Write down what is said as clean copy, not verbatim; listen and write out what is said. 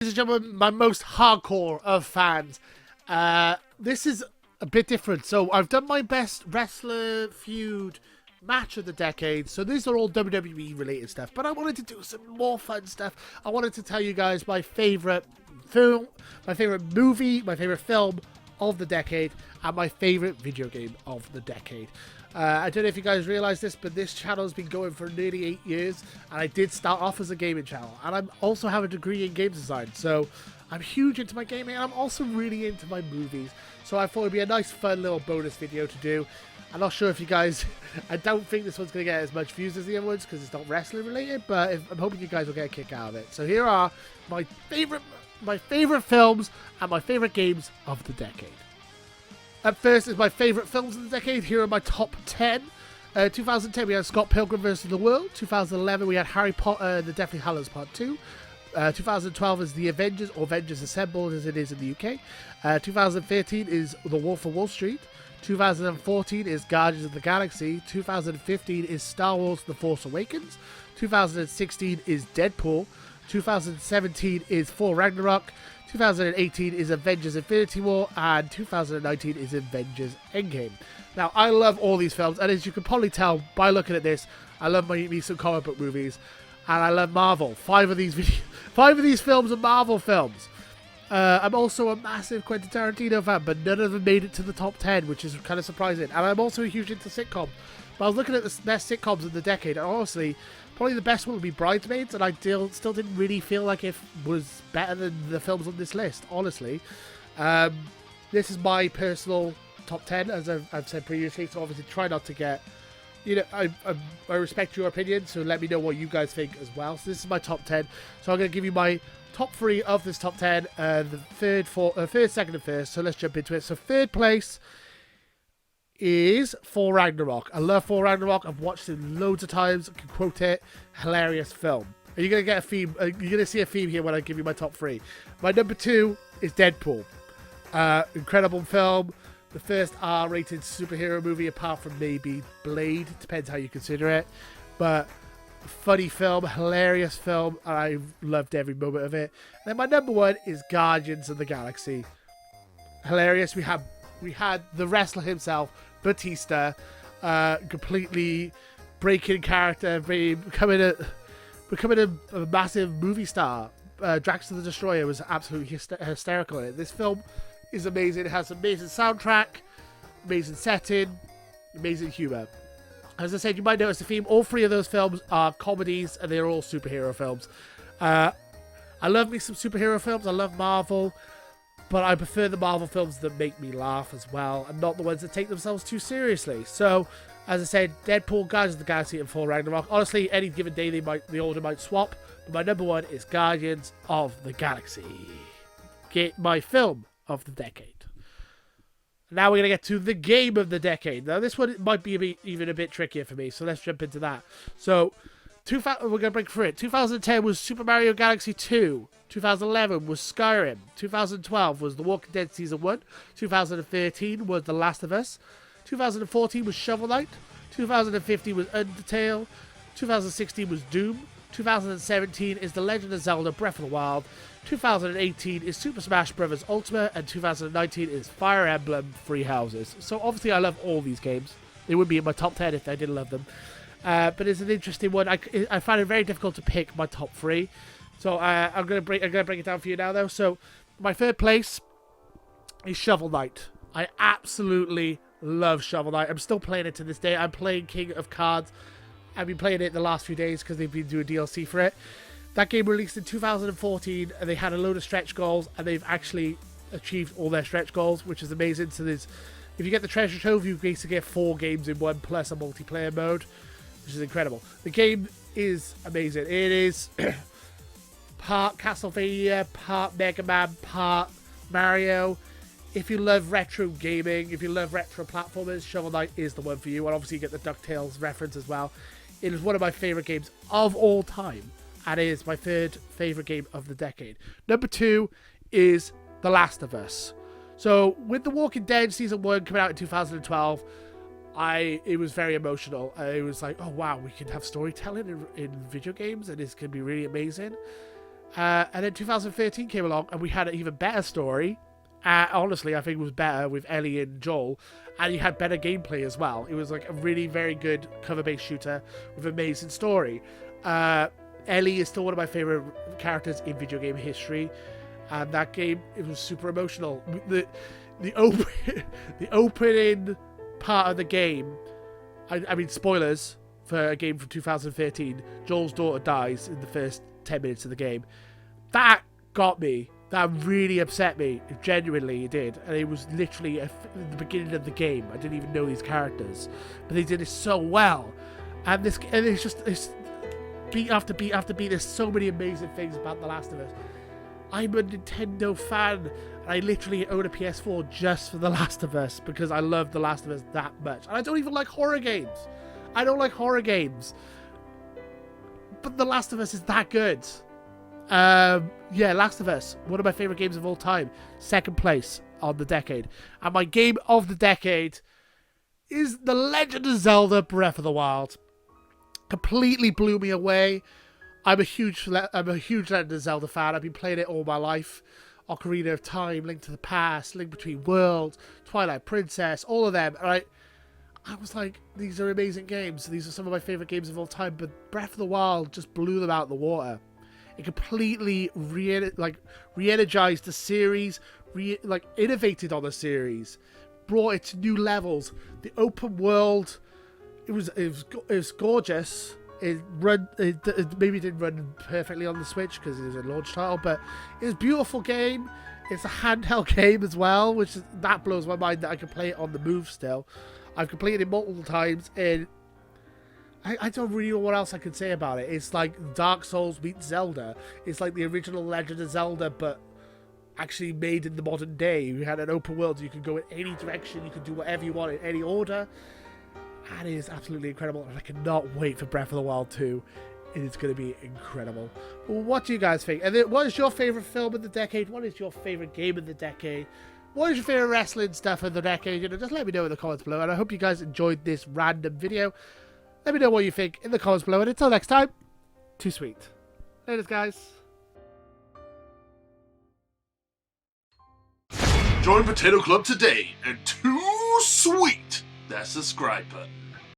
and gentlemen, my most hardcore of fans. This is a bit different. So I've done my best wrestler feud match of the decade. So these are all WWE related stuff. But I wanted to do some more fun stuff. I wanted to tell you guys my favorite film, my favorite movie, my favorite film of the decade, and my favorite video game of the decade. I don't know if you guys realize this, but this channel has been going for nearly 8 years, and I did start off as a gaming channel, and I also have a degree in game design, so I'm huge into my gaming, and I'm also really into my movies, so I thought it'd be a nice fun little bonus video to do. I'm not sure if you guys, I don't think this one's going to get as much views as the other ones, because it's not wrestling related, but I'm hoping you guys will get a kick out of it. So here are my favorite films and my favorite games of the decade. Up first is my favourite films of the decade. Here are my top 10. 2010 we had Scott Pilgrim vs. the World. 2011 we had Harry Potter and the Deathly Hallows Part 2. 2012 is The Avengers, or Avengers Assembled as it is in the UK. 2013 is The Wolf of Wall Street. 2014 is Guardians of the Galaxy. 2015 is Star Wars The Force Awakens. 2016 is Deadpool. 2017 is Thor Ragnarok. 2018 is Avengers Infinity War, and 2019 is Avengers Endgame. Now, I love all these films, and as you can probably tell by looking at this, I love me some comic book movies, and I love Marvel. 5 of these films are Marvel films. I'm also a massive Quentin Tarantino fan, but none of them made it to the top 10, which is kind of surprising. And I'm also huge into sitcoms. But I was looking at the best sitcoms of the decade, and honestly, probably the best one would be Bridesmaids, and I still didn't really feel like it was better than the films on this list, honestly. This is my personal top 10, as I've said previously, so obviously try not to get... I respect your opinion, so let me know what you guys think as well. So this is my top 10. So I'm going to give you my top 3 of this top 10, the third, second, and first. So let's jump into it. So third place is Thor Ragnarok. I love Thor Ragnarok. I've watched it loads of times. I can quote it. Hilarious film. Are you going to get a theme? You're going to see a theme here when I give you my top 3. My number 2 is Deadpool. Incredible film. The first R-rated superhero movie, apart from maybe Blade. Depends how you consider it. But funny film, hilarious film, and I loved every moment of it. And then my number 1 is Guardians of the Galaxy. Hilarious. We had the wrestler himself, Batista, completely breaking character, becoming a massive movie star. Drax the Destroyer was absolutely hysterical in it. This film is amazing. It has amazing soundtrack, amazing setting, amazing humour. As I said, you might notice the theme. All 3 of those films are comedies, and they're all superhero films. I love me some superhero films. I love Marvel. But I prefer the Marvel films that make me laugh as well, and not the ones that take themselves too seriously. So, as I said, Deadpool, Guardians of the Galaxy, and Thor Ragnarok. Honestly, any given day the order might swap, but my number 1 is Guardians of the Galaxy. Get my film of the decade. Now we're going to get to the game of the decade. Now this one might be even a bit trickier for me, so let's jump into that. So, we're going to break through it. 2010 was Super Mario Galaxy 2. 2011 was Skyrim. 2012 was The Walking Dead Season 1. 2013 was The Last of Us. 2014 was Shovel Knight. 2015 was Undertale. 2016 was Doom. 2017 is The Legend of Zelda Breath of the Wild. 2018 is Super Smash Bros. Ultimate. And 2019 is Fire Emblem Three Houses. So obviously I love all these games. They would be in my top 10 if I didn't love them. But it's an interesting one. I find it very difficult to pick my top 3. So I'm gonna break it down for you now, though. So my third place is Shovel Knight. I absolutely love Shovel Knight. I'm still playing it to this day. I'm playing King of Cards. I've been playing it the last few days because they've been doing DLC for it. That game released in 2014, and they had a load of stretch goals, and they've actually achieved all their stretch goals, which is amazing. So if you get the treasure trove, you basically get 4 games in one plus a multiplayer mode, which is incredible. The game is amazing. It is part Castlevania, part Mega Man, part Mario. If you love retro gaming, if you love retro platformers, Shovel Knight is the one for you. And obviously you get the DuckTales reference as well. It is one of my favourite games of all time. And it is my third favourite game of the decade. Number 2 is The Last of Us. So with The Walking Dead Season 1 coming out in 2012, it was very emotional. It was like, oh wow, we can have storytelling in video games, and it's going to be really amazing. And then 2013 came along, and we had an even better story. Honestly, I think it was better with Ellie and Joel, and you had better gameplay as well. It was like a really very good cover-based shooter with an amazing story. Ellie is still one of my favorite characters in video game history, and that game, it was super emotional. The opening part of the game, I mean, spoilers for a game from 2013. Joel's daughter dies in the first 10 minutes of the game. That got me. That really upset me. Genuinely, it did. And it was literally the beginning of the game. I didn't even know these characters, but they did it so well. And it's beat after beat after beat. There's so many amazing things about The Last of Us. I'm a Nintendo fan, and I literally own a PS4 just for The Last of Us because I love The Last of Us that much. And I don't even like horror games. I don't like horror games. But The Last of Us is that good. Yeah, Last of Us, one of my favorite games of all time. Second place on the decade. And my game of the decade is The Legend of Zelda Breath of the Wild. Completely blew me away. I'm a huge Legend of Zelda fan. I've been playing it all my life. Ocarina of Time, Link to the Past, Link Between Worlds, Twilight Princess, all of them. And I was like, these are amazing games. These are some of my favorite games of all time. But Breath of the Wild just blew them out of the water. It completely re-energized the series, innovated on the series, brought it to new levels. The open world, it was gorgeous. It maybe didn't run perfectly on the Switch because it was a launch title, but it was a beautiful game. It's a handheld game as well, that blows my mind that I can play it on the move still. I've completed it multiple times, and I don't really know what else I can say about it. It's like Dark Souls meets Zelda. It's like the original Legend of Zelda, but actually made in the modern day. You had an open world. You could go in any direction. You could do whatever you want in any order. And it is absolutely incredible. And I cannot wait for Breath of the Wild 2. It is going to be incredible. Well, what do you guys think? And what is your favorite film of the decade? What is your favorite game of the decade? What is your favorite wrestling stuff of the decade? Just let me know in the comments below. And I hope you guys enjoyed this random video. Let me know what you think in the comments below. And until next time, too sweet. Later, guys. Join Potato Club today and too sweet that subscribe button.